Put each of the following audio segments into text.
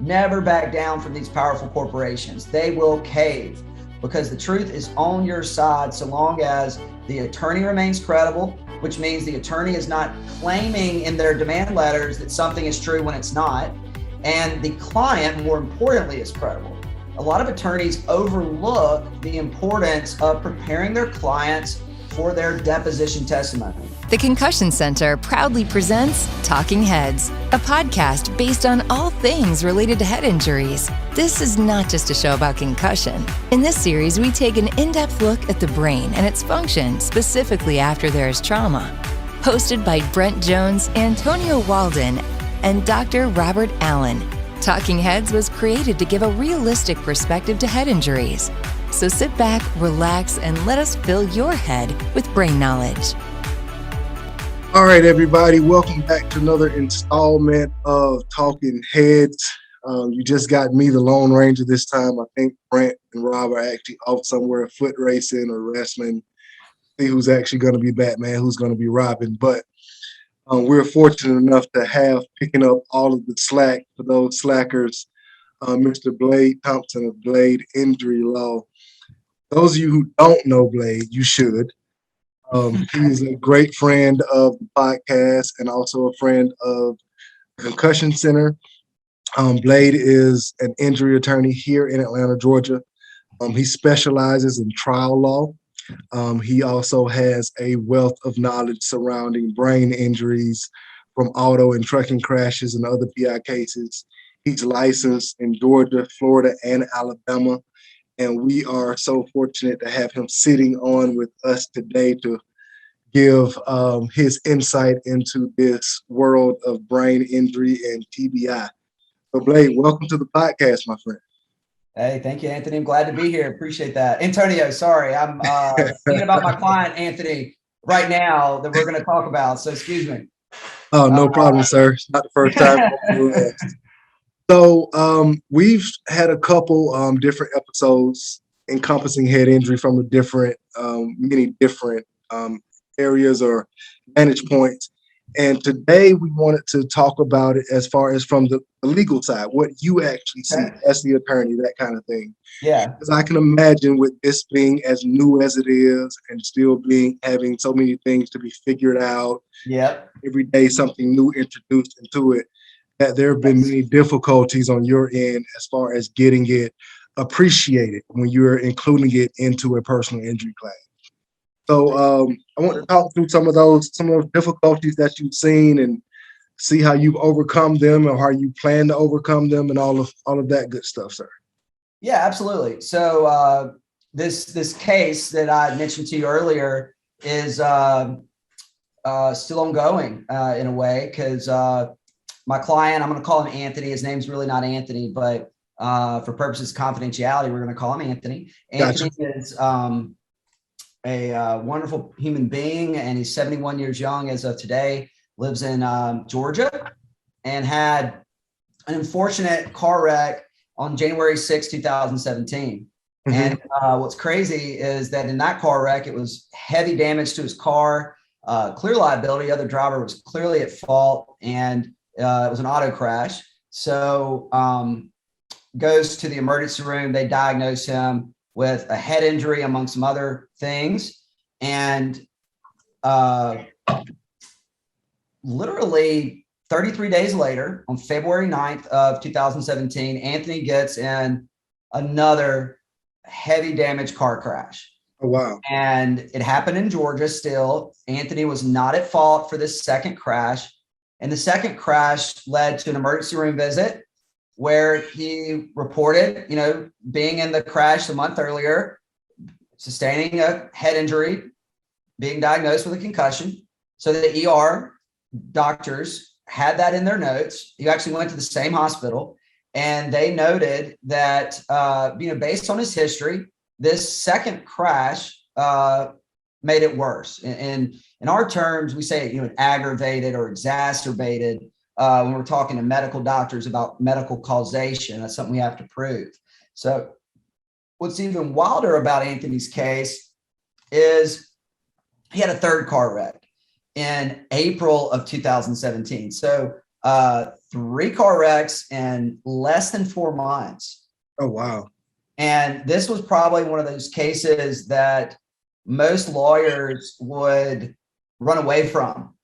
Never back down from these powerful corporations. They will cave because the truth is on your side so long as the attorney remains credible, which means the attorney is not claiming in their demand letters that something is true when it's not, and the client, more importantly, is credible. A lot of attorneys overlook the importance of preparing their clients for their deposition testimony. The Concussion Center proudly presents Talk-N-Headz, a podcast based on all things related to head injuries. This is not just a show about concussion. In this series, we take an in-depth look at the brain and its function specifically after there is trauma. Hosted by Brent Jones, Antonio Walden, and Dr. Robert Allen, Talk-N-Headz was created to give a realistic perspective to head injuries. So sit back, relax, and let us fill your head with brain knowledge. All right, everybody, welcome back to another installment of Talk-N-Headz. You just got me, the Lone Ranger, this time. I think Brent and Rob are actually off somewhere, foot racing or wrestling. See who's actually going to be Batman, who's going to be Robin. But we're fortunate enough to have picking up all of the slack for those slackers, Mr. Blade Thompson of Blade Injury Law. Those of you who don't know Blade, you should. He's a great friend of the podcast and also a friend of the Concussion Center. Blade is an injury attorney here in Atlanta, Georgia. He specializes in trial law. He also has a wealth of knowledge surrounding brain injuries from auto and trucking crashes and other PI cases. He's licensed in Georgia, Florida, and Alabama. And we are so fortunate to have him sitting on with us today to give his insight into this world of brain injury and TBI. So, Blade, welcome to the podcast, my friend. Hey, thank you, Anthony. I'm glad to be here. Appreciate that. Antonio, sorry. I'm thinking about my client, Anthony, right now that we're going to talk about. So excuse me. Oh, no problem, sir. It's not the first time. So we've had a couple different episodes encompassing head injury from many different areas or vantage points. And today we wanted to talk about it as far as from the legal side, what you actually see as the attorney, that kind of thing. Yeah. Because I can imagine with this being as new as it is and still having so many things to be figured out. Yep. Every day something new introduced into it, that there have been many difficulties on your end as far as getting it appreciated when you're including it into a personal injury claim. So I want to talk through some of those difficulties that you've seen and see how you've overcome them or how you plan to overcome them and all of that good stuff, sir. Yeah, absolutely. So this case that I mentioned to you earlier is still ongoing in a way because my client, I'm going to call him Anthony. His name's really not Anthony, but for purposes of confidentiality, we're going to call him Anthony. Anthony is a wonderful human being, and he's 71 years young as of today, lives in Georgia, and had an unfortunate car wreck on January 6, 2017. Mm-hmm. And what's crazy is that in that car wreck, it was heavy damage to his car, clear liability. The other driver was clearly at fault, and it was an auto crash. So goes to the emergency room. They diagnose him with a head injury, among some other things. And literally 33 days later, on February 9th of 2017, Anthony gets in another heavy damage car crash. Oh, wow. And it happened in Georgia still. Anthony was not at fault for this second crash. And the second crash led to an emergency room visit where he reported, being in the crash a month earlier, sustaining a head injury, being diagnosed with a concussion. So the ER doctors had that in their notes. He actually went to the same hospital, and they noted that, based on his history, this second crash made it worse. And in our terms, we say, it aggravated or exacerbated. When we're talking to medical doctors about medical causation, that's something we have to prove. So what's even wilder about Anthony's case is he had a third car wreck in April of 2017. So 3 car wrecks in less than 4 months. Oh, wow. And this was probably one of those cases that most lawyers would run away from.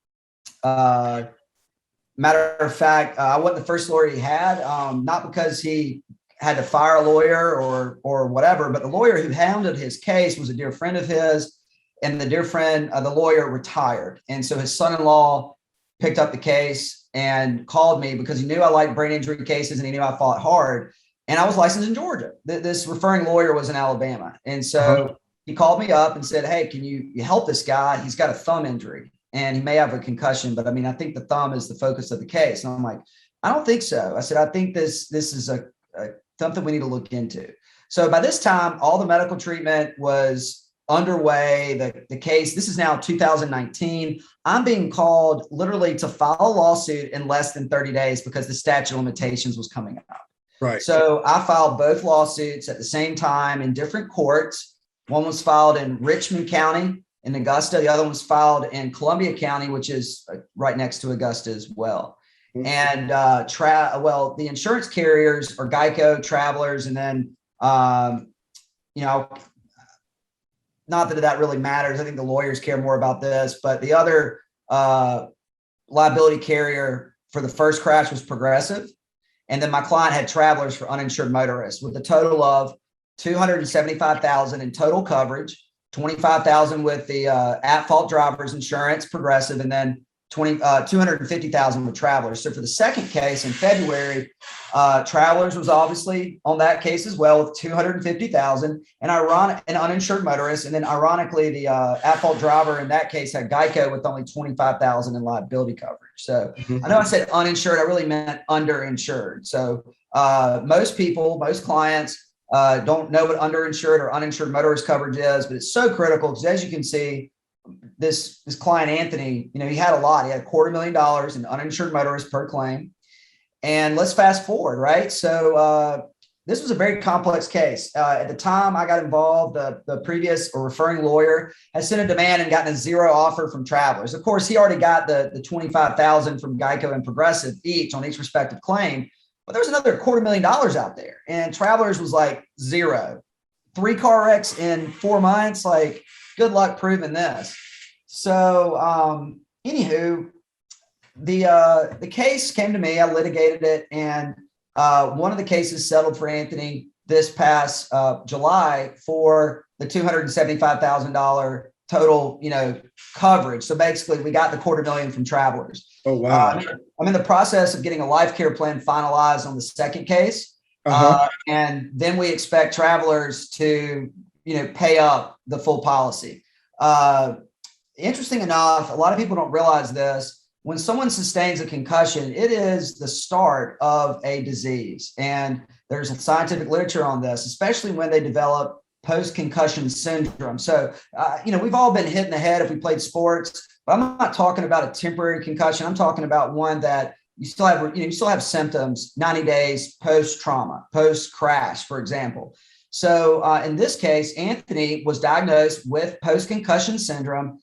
Matter of fact, I wasn't the first lawyer he had, not because he had to fire a lawyer or whatever, but the lawyer who handled his case was a dear friend of his, and the dear friend, the lawyer, retired. And so his son-in-law picked up the case and called me because he knew I liked brain injury cases and he knew I fought hard. And I was licensed in Georgia. This referring lawyer was in Alabama. And so he called me up and said, hey, can you help this guy? He's got a thumb injury and he may have a concussion, but I mean, I think the thumb is the focus of the case. And I'm like, I don't think so. I said, I think this is something we need to look into. So by this time, all the medical treatment was underway. The case, this is now 2019. I'm being called literally to file a lawsuit in less than 30 days because the statute of limitations was coming up. Right. So I filed both lawsuits at the same time in different courts. One was filed in Richmond County in Augusta. The other one was filed in Columbia County, which is right next to Augusta as well. And the insurance carriers are Geico, Travelers, and then not that really matters. I think the lawyers care more about this, but the other liability carrier for the first crash was Progressive. And then my client had Travelers for uninsured motorists with a total of $275,000 in total coverage, $25,000 with the at-fault driver's insurance, Progressive, and then $250,000 with Travelers. So for the second case in February, Travelers was obviously on that case as well with $250,000 and uninsured motorists. And then ironically, the at-fault driver in that case had Geico with only $25,000 in liability coverage. So I know I said uninsured, I really meant underinsured. So most clients don't know what underinsured or uninsured motorist coverage is, but it's so critical because as you can see, this client, Anthony, he had a lot. He had $250,000 in uninsured motorists per claim. And let's fast forward, right? So this was a very complex case. At the time I got involved, the previous or referring lawyer had sent a demand and gotten a 0 offer from Travelers. Of course, he already got the $25,000 from Geico and Progressive each on each respective claim, but there was another $250,000 out there. And Travelers was like 0. 3 car wrecks in 4 months, like good luck proving this. So anywho, the case came to me, I litigated it, and one of the cases settled for Anthony this past July for the $275,000 total, coverage. So basically we got the $250,000 from Travelers. Oh, wow. I'm in the process of getting a life care plan finalized on the second case. And then we expect Travelers to, pay up the full policy. Interesting enough, a lot of people don't realize this. When someone sustains a concussion, it is the start of a disease. And there's scientific literature on this, especially when they develop post-concussion syndrome. So, we've all been hit in the head if we played sports, but I'm not talking about a temporary concussion. I'm talking about one that you still have symptoms 90 days post-trauma, post-crash, for example. So in this case, Anthony was diagnosed with post-concussion syndrome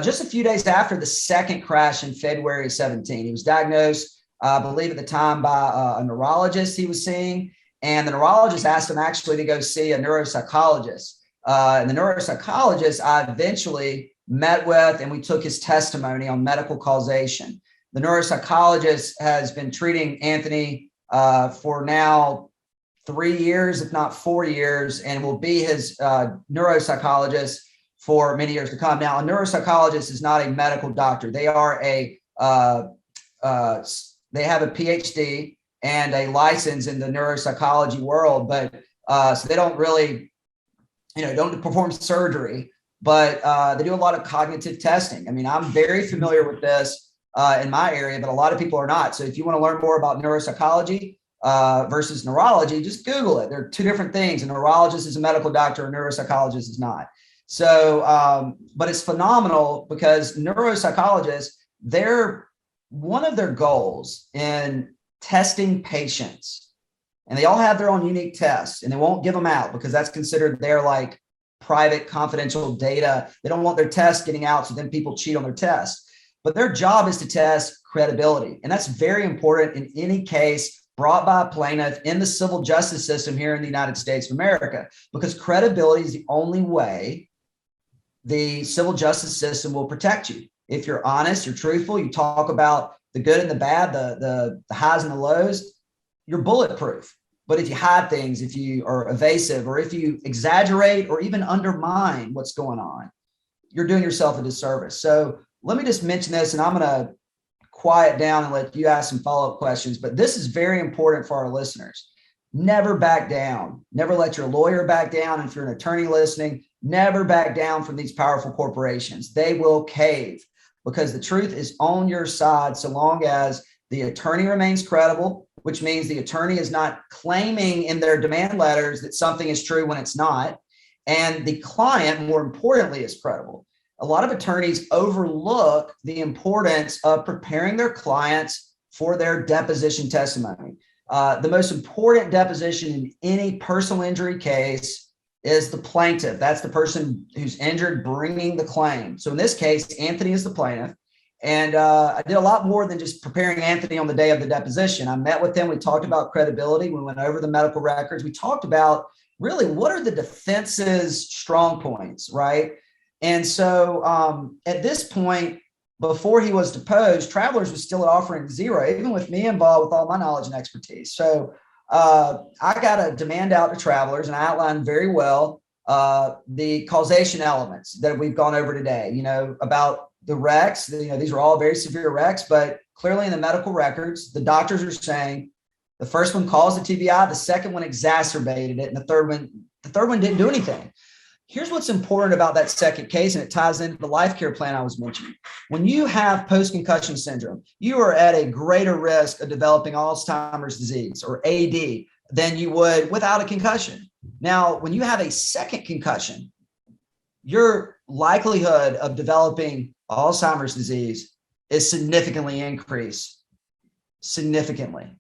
just a few days after the second crash in February 17. He was diagnosed, I believe at the time, by a neurologist he was seeing. And the neurologist asked him actually to go see a neuropsychologist. And the neuropsychologist I eventually met with, and we took his testimony on medical causation. The neuropsychologist has been treating Anthony for now 3 years, if not 4 years, and will be his neuropsychologist for many years to come. Now, a neuropsychologist is not a medical doctor. They are they have a PhD and a license in the neuropsychology world, but so they don't really, don't perform surgery, but they do a lot of cognitive testing. I mean, I'm very familiar with this in my area, but a lot of people are not. So if you want to learn more about neuropsychology versus neurology, just Google it. They're two different things. A neurologist is a medical doctor, a neuropsychologist is not. So, but it's phenomenal because neuropsychologists, one of their goals in testing patients, and they all have their own unique tests, and they won't give them out because that's considered their like private confidential data. They don't want their tests getting out so then people cheat on their tests. But their job is to test credibility. And that's very important in any case brought by a plaintiff in the civil justice system here in the United States of America, because credibility is the only way the civil justice system will protect you. If you're honest, you're truthful, you talk about the good and the bad, the highs and the lows, you're bulletproof. But if you hide things, if you are evasive, or if you exaggerate or even undermine what's going on, you're doing yourself a disservice. So let me just mention this, and I'm going to quiet down and let you ask some follow-up questions. But this is very important for our listeners. Never back down. Never let your lawyer back down. And if you're an attorney listening, never back down from these powerful corporations. They will cave, because the truth is on your side so long as the attorney remains credible, which means the attorney is not claiming in their demand letters that something is true when it's not. And the client, more importantly, is credible. A lot of attorneys overlook the importance of preparing their clients for their deposition testimony. The most important deposition in any personal injury case is the plaintiff. That's the person who's injured bringing the claim. So in this case, Anthony is the plaintiff. And I did a lot more than just preparing Anthony on the day of the deposition. I met with him. We talked about credibility. We went over the medical records. We talked about really what are the defense's strong points, right? And so at this point, before he was deposed, Travelers was still at offering zero, even with me involved with all my knowledge and expertise. So I got a demand out to Travelers, and I outlined very well the causation elements that we've gone over today, about the wrecks. These are all very severe wrecks, but clearly in the medical records, the doctors are saying the first one caused the TBI, the second one exacerbated it, and the third one didn't do anything. Here's what's important about that second case, and it ties into the life care plan I was mentioning. When you have post-concussion syndrome, you are at a greater risk of developing Alzheimer's disease, or AD, than you would without a concussion. Now, when you have a second concussion, your likelihood of developing Alzheimer's disease is significantly increased, significantly.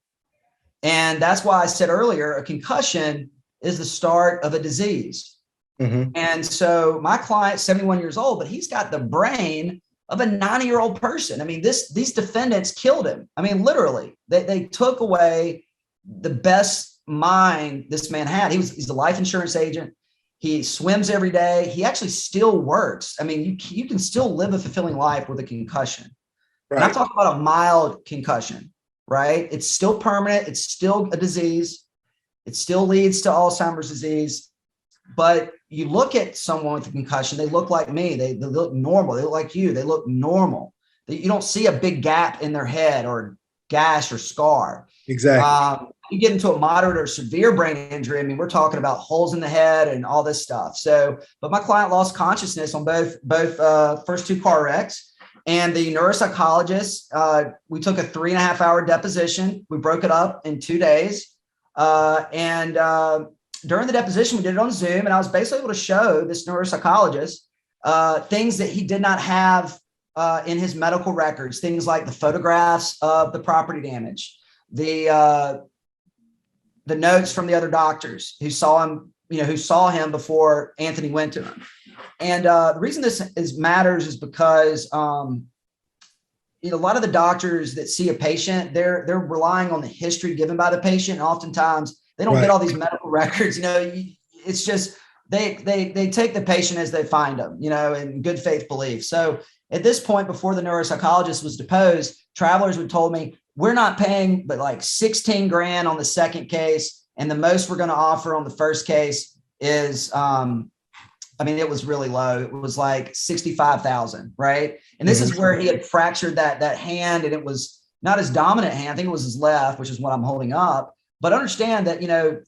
And that's why I said earlier, a concussion is the start of a disease. Mm-hmm. And so my client, 71 years old, but he's got the brain of a 90-year-old person. I mean, these defendants killed him. I mean, literally, they took away the best mind this man had. He's a life insurance agent. He swims every day. He actually still works. I mean, you can still live a fulfilling life with a concussion. Right. And I'm talking about a mild concussion, right? It's still permanent. It's still a disease. It still leads to Alzheimer's disease. But you look at someone with a concussion, they look like me. They look normal. They look like you. They look normal. You don't see a big gap in their head or gash or scar. Exactly. You get into a moderate or severe brain injury. I mean, we're talking about holes in the head and all this stuff. So, but my client lost consciousness on both first two car wrecks. And the neuropsychologist, we took a 3.5-hour deposition. We broke it up in 2 days. During the deposition, we did it on Zoom, and I was basically able to show this neuropsychologist things that he did not have in his medical records, things like the photographs of the property damage, the notes from the other doctors who saw him before Anthony went to him. And the reason this matters is because a lot of the doctors that see a patient, they're relying on the history given by the patient. And oftentimes they don't get all these medical records. It's just they take the patient as they find them, in good faith belief. So at this point, before the neuropsychologist was deposed, Travelers would told me, we're not paying but like $16,000 on the second case, and the most we're going to offer on the first case is it was really low. It was like $65,000, right? And this is where he had fractured that hand, and it was not his dominant hand. I think it was his left, which is what I'm holding up. But understand that,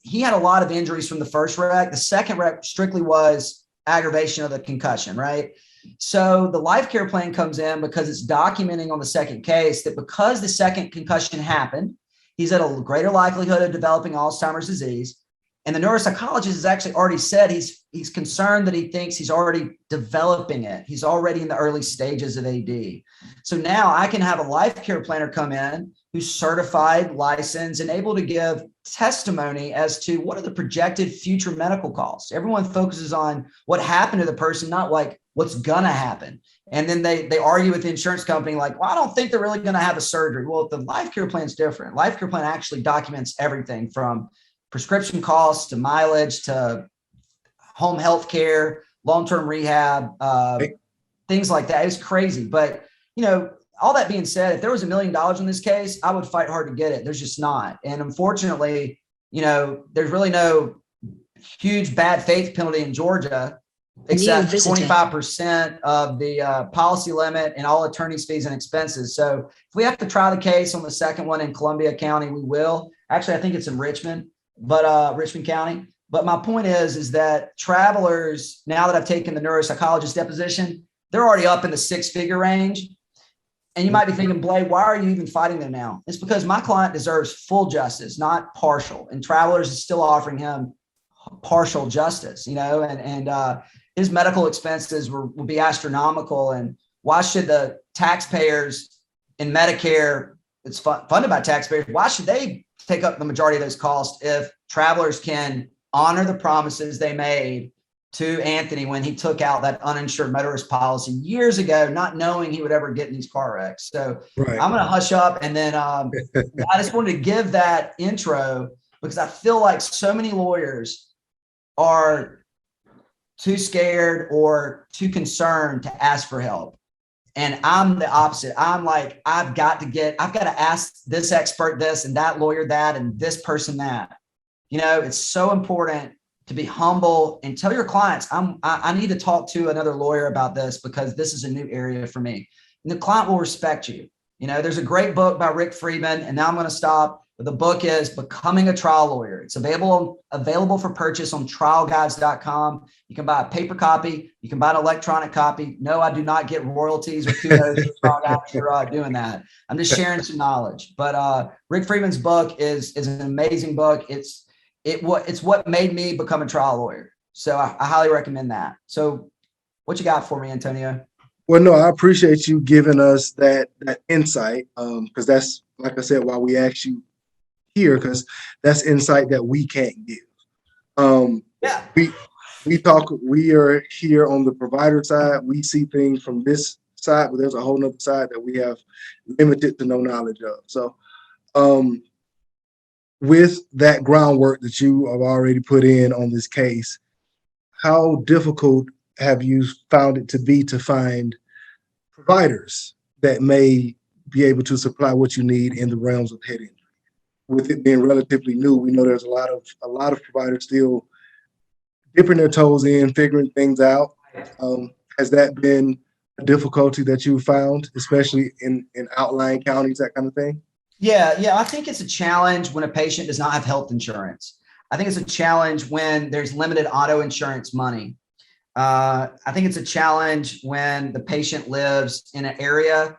he had a lot of injuries from the first wreck. The second wreck strictly was aggravation of the concussion, right? So the life care plan comes in because it's documenting on the second case that because the second concussion happened, he's at a greater likelihood of developing Alzheimer's disease. And the neuropsychologist has actually already said he's concerned that he thinks he's already developing it. He's already in the early stages of AD. So now I can have a life care planner come in who's certified, licensed, and able to give testimony as to what are the projected future medical costs. Everyone focuses on what happened to the person, not like what's going to happen. And then they argue with the insurance company like, well, I don't think they're really going to have a surgery. Well, the life care plan is different. Life care plan actually documents everything from prescription costs to mileage to home health care, long-term rehab, things like that. It's crazy. But, all that being said, if there was $1 million in this case, I would fight hard to get it. There's just not. And unfortunately, there's really no huge bad faith penalty in Georgia, except 25% of the policy limit and all attorney's fees and expenses. So if we have to try the case on the second one in Columbia County, we will. Actually, I think it's in Richmond County. But my point is that travelers, now that I've taken the neuropsychologist deposition, they're already up in the 6-figure range. And you might be thinking, Blade, why are you even fighting them now? It's because my client deserves full justice, not partial. And Travelers is still offering him partial justice, and his medical expenses will be astronomical. And why should the taxpayers in Medicare, it's funded by taxpayers, why should they take up the majority of those costs if Travelers can honor the promises they made to Anthony when he took out that uninsured motorist policy years ago, not knowing he would ever get in these car wrecks? So right. I'm going to hush up. And then I just wanted to give that intro because I feel like so many lawyers are too scared or too concerned to ask for help. And I'm the opposite. I'm like, I've got to ask this expert this and that lawyer that and this person that. It's so important to be humble and tell your clients, I need to talk to another lawyer about this because this is a new area for me. And the client will respect you. There's a great book by Rick Friedman, and now I'm going to stop. But the book is Becoming a Trial Lawyer. It's available for purchase on trialguides.com. You can buy a paper copy. You can buy an electronic copy. No, I do not get royalties or kudos for Trial Guides for doing that. I'm just sharing some knowledge. But Rick Friedman's book is an amazing book. It's what made me become a trial lawyer. So I highly recommend that. So what you got for me, Antonio? Well, no, I appreciate you giving us that insight because that's, like I said, why we asked you here, because that's insight that we can't give. Yeah. We are here on the provider side. We see things from this side, but there's a whole nother side that we have limited to no knowledge of. So with that groundwork that you have already put in on this case, how difficult have you found it to be to find providers that may be able to supply what you need in the realms of head injury? With it being relatively new, we know there's a lot of providers still dipping their toes in, figuring things out. Has that been a difficulty that you found, especially in outlying counties, that kind of thing? Yeah. I think it's a challenge when a patient does not have health insurance. I think it's a challenge when there's limited auto insurance money. I think it's a challenge when the patient lives in an area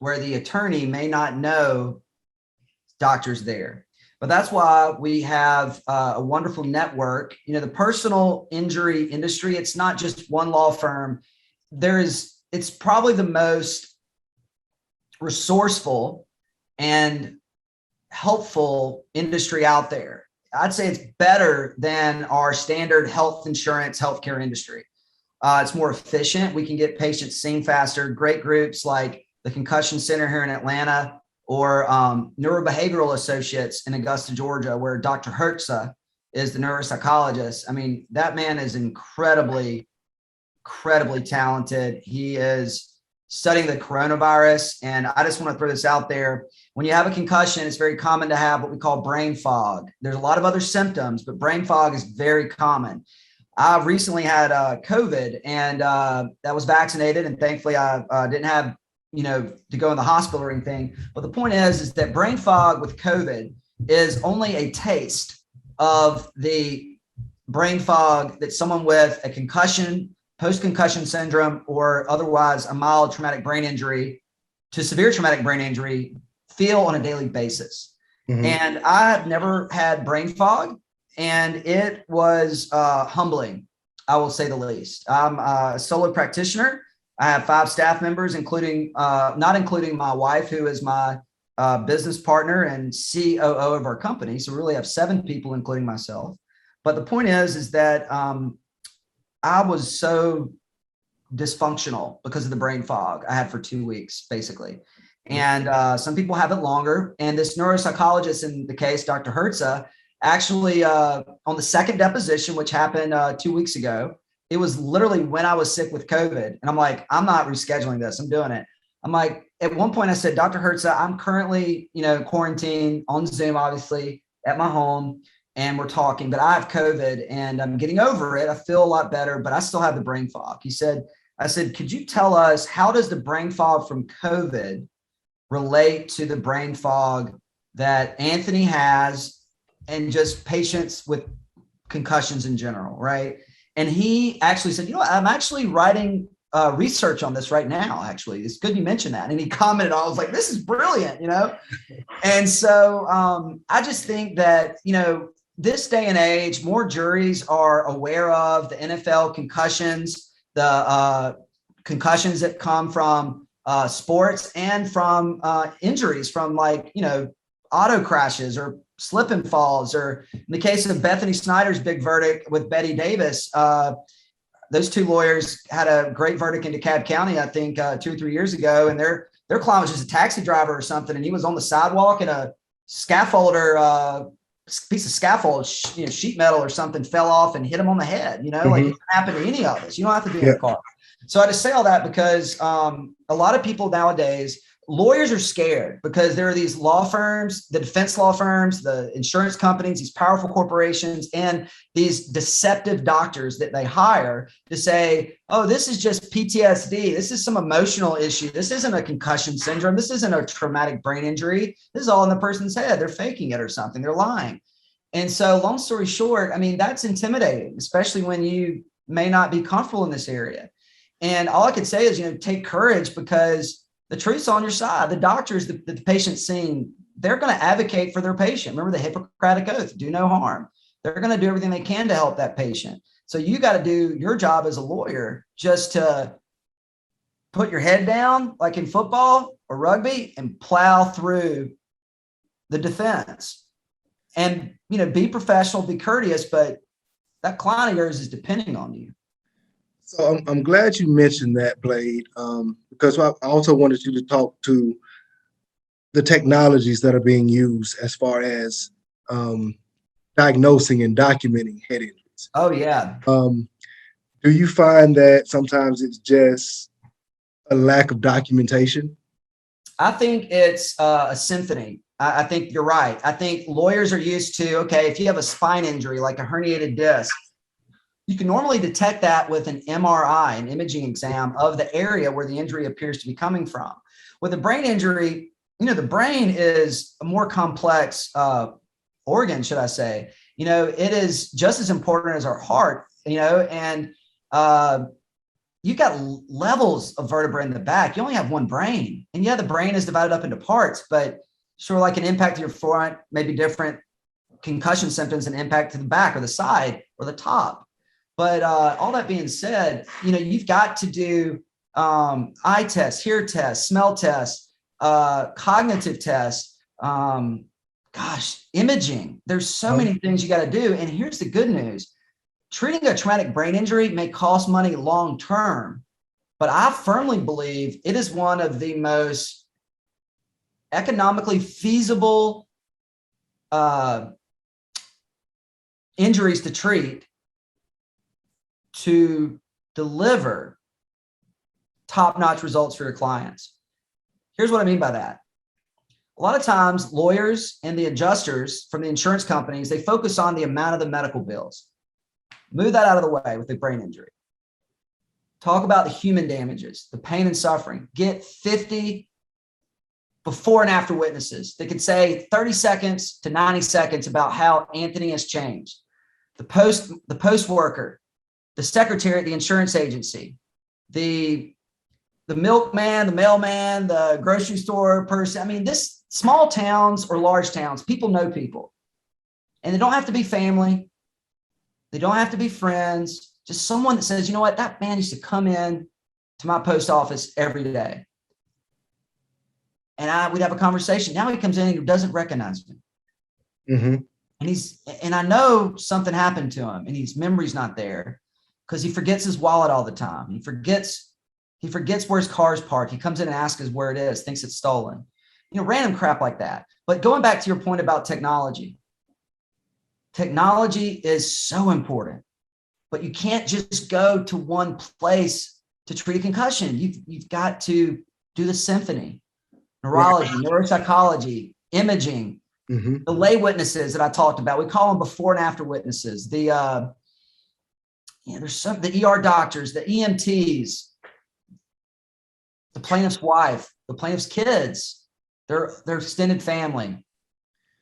where the attorney may not know doctors there. But that's why we have a wonderful network. The personal injury industry, it's not just one law firm. It's probably the most resourceful and helpful industry out there. I'd say it's better than our standard health insurance, healthcare industry. It's more efficient. We can get patients seen faster. Great groups like the Concussion Center here in Atlanta, or Neurobehavioral Associates in Augusta, Georgia, where Dr. Hertza is the neuropsychologist. I mean, that man is incredibly talented. He is studying the coronavirus. And I just want to throw this out there. When you have a concussion, it's very common to have what we call brain fog. There's a lot of other symptoms, but brain fog is very common. I recently had COVID and that was vaccinated. And thankfully I didn't have to go in the hospital or anything. But the point is that brain fog with COVID is only a taste of the brain fog that someone with a concussion, post-concussion syndrome, or otherwise a mild traumatic brain injury to severe traumatic brain injury feel on a daily basis. Mm-hmm. And I've never had brain fog, and it was humbling, I will say the least. I'm a solo practitioner. I have 5 staff members, not including my wife, who is my business partner and COO of our company. So we really have 7 people, including myself. But the point is that I was so dysfunctional because of the brain fog I had for 2 weeks, basically. And some people have it longer. And this neuropsychologist in the case, Dr. Hertza, actually on the second deposition, which happened 2 weeks ago, it was literally when I was sick with COVID. And I'm like, I'm not rescheduling this. I'm doing it. I'm like, at one point I said, Dr. Hertza, I'm currently, quarantined on Zoom, obviously at my home, and we're talking, but I have COVID and I'm getting over it. I feel a lot better, but I still have the brain fog. I said, could you tell us, how does the brain fog from COVID relate to the brain fog that Anthony has and just patients with concussions in general, right? And he actually said, I'm actually writing research on this right now, actually. It's good you mentioned that. And he commented, I was like, this is brilliant, And so I just think that, this day and age, more juries are aware of the NFL concussions, the concussions that come from sports and from injuries from auto crashes or slip and falls, or in the case of Bethany Snyder's big verdict with Betty Davis, those 2 lawyers had a great verdict in DeKalb County, I think 2 or 3 years ago. And their client was just a taxi driver or something. And he was on the sidewalk and a scaffolder, piece of scaffold, sheet metal or something fell off and hit him on the head. Like it can happen to any of us. You don't have to be in the car. So I just say all that because a lot of people nowadays, lawyers are scared because there are these law firms, the defense law firms, the insurance companies, these powerful corporations, and these deceptive doctors that they hire to say, oh, this is just PTSD. This is some emotional issue. This isn't a concussion syndrome. This isn't a traumatic brain injury. This is all in the person's head. They're faking it or something. They're lying. And so long story short, that's intimidating, especially when you may not be comfortable in this area. And all I could say is, take courage, because the truth's on your side. The doctors that the patient's seeing, they're going to advocate for their patient. Remember the Hippocratic Oath, do no harm. They're going to do everything they can to help that patient. So you got to do your job as a lawyer, just to put your head down, like in football or rugby, and plow through the defense. And, be professional, be courteous, but that client of yours is depending on you. So I'm glad you mentioned that, Blade, because I also wanted you to talk to the technologies that are being used as far as diagnosing and documenting head injuries. Oh, yeah. Do you find that sometimes it's just a lack of documentation? I think it's a symphony. I think you're right. I think lawyers are used to, okay, if you have a spine injury, like a herniated disc, you can normally detect that with an MRI, an imaging exam of the area where the injury appears to be coming from. With a brain injury, the brain is a more complex organ, should I say. It is just as important as our heart, and you've got levels of vertebrae in the back. You only have one brain. And yeah, the brain is divided up into parts, but sort of like an impact to your front, maybe different concussion symptoms and impact to the back or the side or the top. But all that being said, you've got to do eye tests, hear tests, smell tests, cognitive tests, imaging. There's so many things you got to do. And here's the good news. Treating a traumatic brain injury may cost money long term, but I firmly believe it is one of the most economically feasible injuries to treat, to deliver top-notch results for your clients. Here's what I mean by that. A lot of times, lawyers and the adjusters from the insurance companies, they focus on the amount of the medical bills. Move that out of the way with the brain injury. Talk about the human damages, the pain and suffering. Get 50 before and after witnesses that could say 30 seconds to 90 seconds about how Anthony has changed. The post worker, the secretary at the insurance agency, the milkman, the mailman, the grocery store person. This small towns or large towns, people know people. And they don't have to be family. They don't have to be friends. Just someone that says, you know what, that man used to come in to my post office every day. and we'd have a conversation. Now he comes in and he doesn't recognize me. Mm-hmm. And I know something happened to him and his memory's not there because he forgets his wallet all the time. He forgets where his car's parked. He comes in and asks us where it is, thinks it's stolen, random crap like that. But going back to your point about technology is so important, but you can't just go to one place to treat a concussion. You've got to do the symphony, neurology, neuropsychology, imaging, the lay witnesses that I talked about. We call them before and after witnesses. There's the ER doctors, the EMTs, the plaintiff's wife, the plaintiff's kids, their extended family.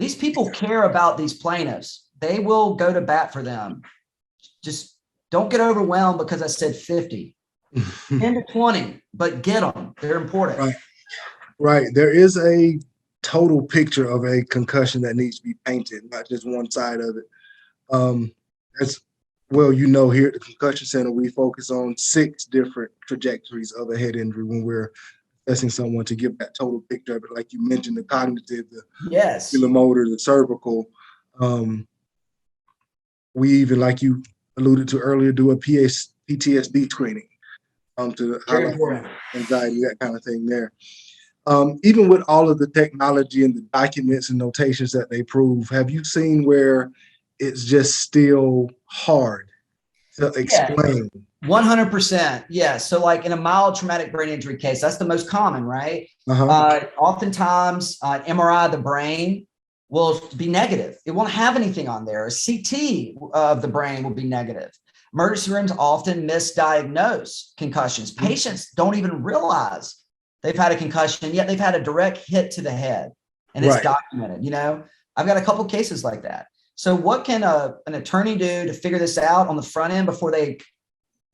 These people care about these plaintiffs. They will go to bat for them. Just don't get overwhelmed because I said 50, 10 to 20, but get them. They're important. Right. There is a total picture of a concussion that needs to be painted, not just one side of it. As well, here at the Concussion Center, we focus on 6 different trajectories of a head injury when we're assessing someone to give that total picture of it. Like you mentioned, the cognitive, the motor, the cervical. We even, like you alluded to earlier, do a PTSD screening to highlight anxiety, that kind of thing there. Even with all of the technology and the documents and notations that they prove, have you seen where it's just still hard to explain? 100%. Yeah. So like in a mild traumatic brain injury case, that's the most common, right? Oftentimes MRI of the brain will be negative. It won't have anything on there. A CT of the brain will be negative. Emergency rooms often misdiagnose concussions. Patients don't even realize they've had a concussion, yet they've had a direct hit to the head, and it's documented. I've got a couple of cases like that. So what can an attorney do to figure this out on the front end before they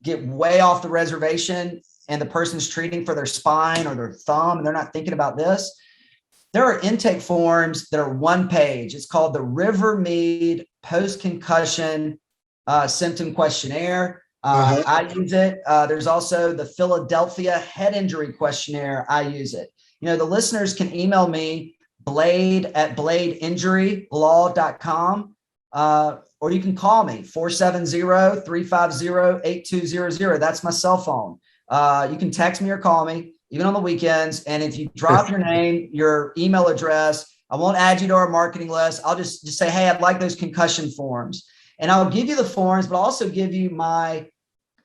get way off the reservation and the person's treating for their spine or their thumb and they're not thinking about this? There are intake forms that are 1 page. It's called the Rivermead Post-Concussion Symptom Questionnaire. I use it. There's also the Philadelphia Head Injury Questionnaire. I use it. The listeners can email me, blade@bladeinjurylaw.com, or you can call me, 470-350-8200. That's my cell phone. You can text me or call me, even on the weekends. And if you drop your name, your email address, I won't add you to our marketing list. I'll just say, hey, I'd like those concussion forms. And I'll give you the forms, but I'll also give you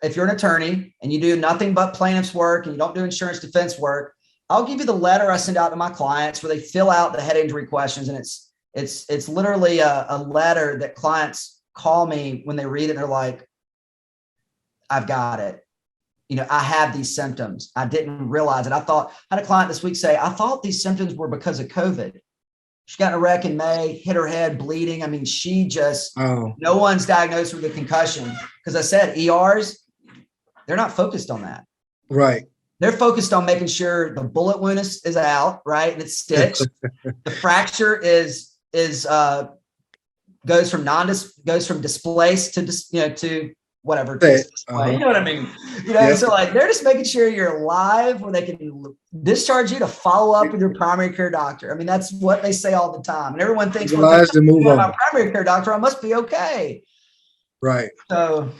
if you're an attorney and you do nothing but plaintiff's work and you don't do insurance defense work, I'll give you the letter I send out to my clients where they fill out the head injury questions. And it's literally a letter that clients call me when they read it. And they're like, I've got it. I have these symptoms. I didn't realize it. I had a client this week say, I thought these symptoms were because of COVID. She got in a wreck in May, hit her head, bleeding. I mean, no one's diagnosed with a concussion. Because I said ERs, they're not focused on that. Right. They're focused on making sure the bullet wound is out, right? And it's stitched. The fracture goes from displaced to whatever. You know what I mean? So like they're just making sure you're alive where they can discharge you to follow up with your primary care doctor. I mean, that's what they say all the time. And everyone thinks, my primary care doctor, I must be okay. Right. So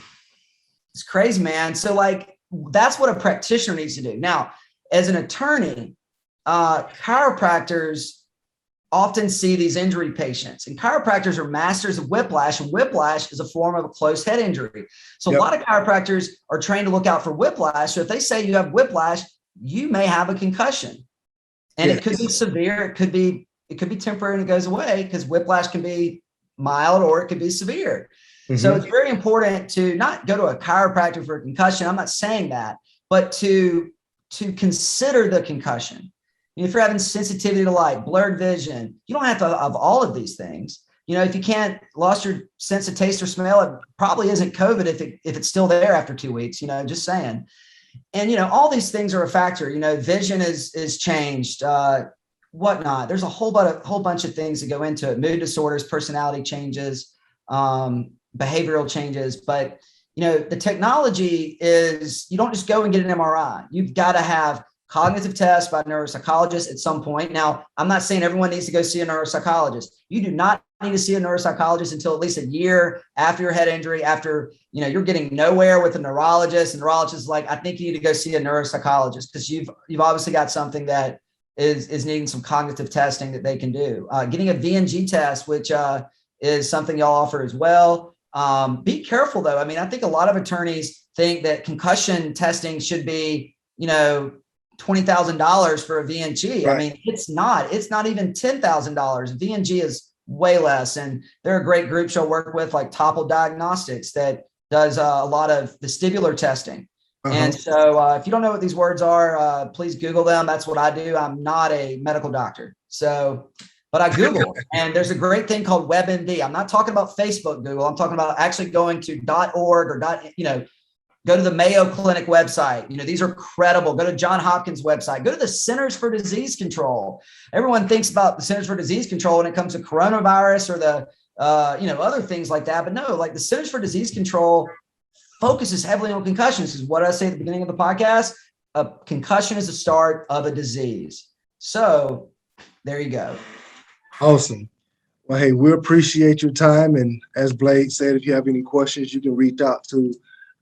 it's crazy, man. So like, that's what a practitioner needs to do. Now, as an attorney, chiropractors often see these injury patients, and chiropractors are masters of whiplash, and whiplash is a form of a closed head injury. So a lot of chiropractors are trained to look out for whiplash. So if they say you have whiplash, you may have a concussion, and it could be severe. It could be temporary and it goes away, because whiplash can be mild or it could be severe. So it's very important to not go to a chiropractor for a concussion. I'm not saying that, but to consider the concussion. If you're having sensitivity to light, blurred vision, you don't have to have all of these things. If you can't lost your sense of taste or smell, it probably isn't COVID if it's still there after 2 weeks, just saying. And, all these things are a factor. Vision is changed, whatnot. There's a whole bunch of things that go into it. Mood disorders, personality changes, behavioral changes. But, the technology is, you don't just go and get an MRI. You've got to have cognitive tests by neuropsychologists at some point. Now, I'm not saying everyone needs to go see a neuropsychologist. You do not need to see a neuropsychologist until at least a year after your head injury, after, you're getting nowhere with a neurologist. And neurologist is like, I think you need to go see a neuropsychologist because you've obviously got something that is needing some cognitive testing that they can do. Getting a VNG test, which is something y'all offer as well. Be careful though. I mean, I think a lot of attorneys think that concussion testing should be, $20,000 for a VNG. Right. I mean, it's not even $10,000. VNG is way less. And there are great groups you'll work with like Topple Diagnostics that does a lot of vestibular testing. Uh-huh. And so if you don't know what these words are, please Google them. That's what I do. I'm not a medical doctor. But I Google, and there's a great thing called WebMD. I'm not talking about Facebook Google. I'm talking about actually going to .org or go to the Mayo Clinic website. These are credible. Go to John Hopkins website. Go to the Centers for Disease Control. Everyone thinks about the Centers for Disease Control when it comes to coronavirus or the, other things like that. But no, like the Centers for Disease Control focuses heavily on concussions. This is what I say at the beginning of the podcast. A concussion is the start of a disease. So there you go. Awesome. Well, hey, we appreciate your time. And as Blade said, if you have any questions, you can reach out to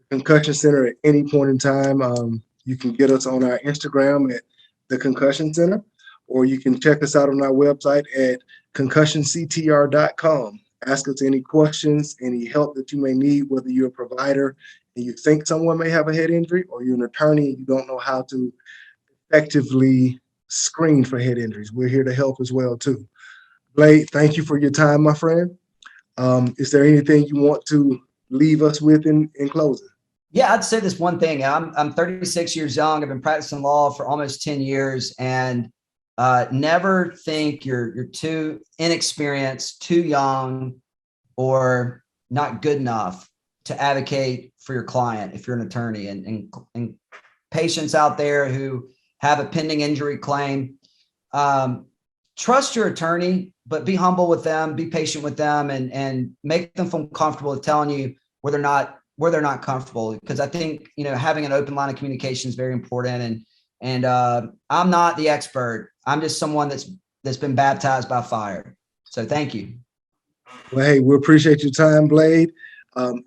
the Concussion Center at any point in time. You can get us on our Instagram at the Concussion Center, or you can check us out on our website at concussionctr.com. Ask us any questions, any help that you may need, whether you're a provider and you think someone may have a head injury, or you're an attorney and you don't know how to effectively screen for head injuries. We're here to help as well, too. Blade, thank you for your time, my friend. Is there anything you want to leave us with in closing? Yeah, I'd say this one thing. I'm 36 years young. I've been practicing law for almost 10 years, and never think you're too inexperienced, too young, or not good enough to advocate for your client if you're an attorney. And patients out there who have a pending injury claim, trust your attorney, but be humble with them, be patient with them, and make them feel comfortable with telling you where they're not comfortable. Because I think, having an open line of communication is very important. And I'm not the expert. I'm just someone that's been baptized by fire. So thank you. Well, hey, we appreciate your time, Blade.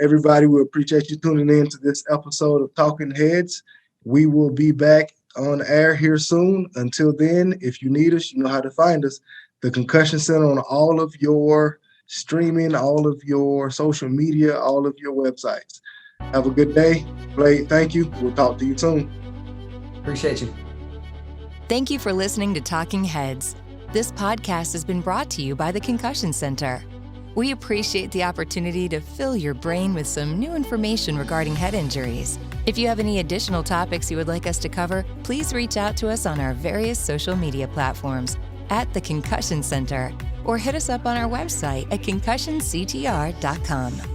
Everybody, we appreciate you tuning in to this episode of Talk-N-Headz. We will be back on air here soon. Until then, if you need us, you know how to find us. The Concussion Center on all of your streaming, all of your social media, all of your websites. Have a good day. Blade, thank you. We'll talk to you soon. Appreciate you. Thank you for listening to Talking Heads. This podcast has been brought to you by the Concussion Center. We appreciate the opportunity to fill your brain with some new information regarding head injuries. If you have any additional topics you would like us to cover, please reach out to us on our various social media platforms at the Concussion Center, or hit us up on our website at concussionctr.com.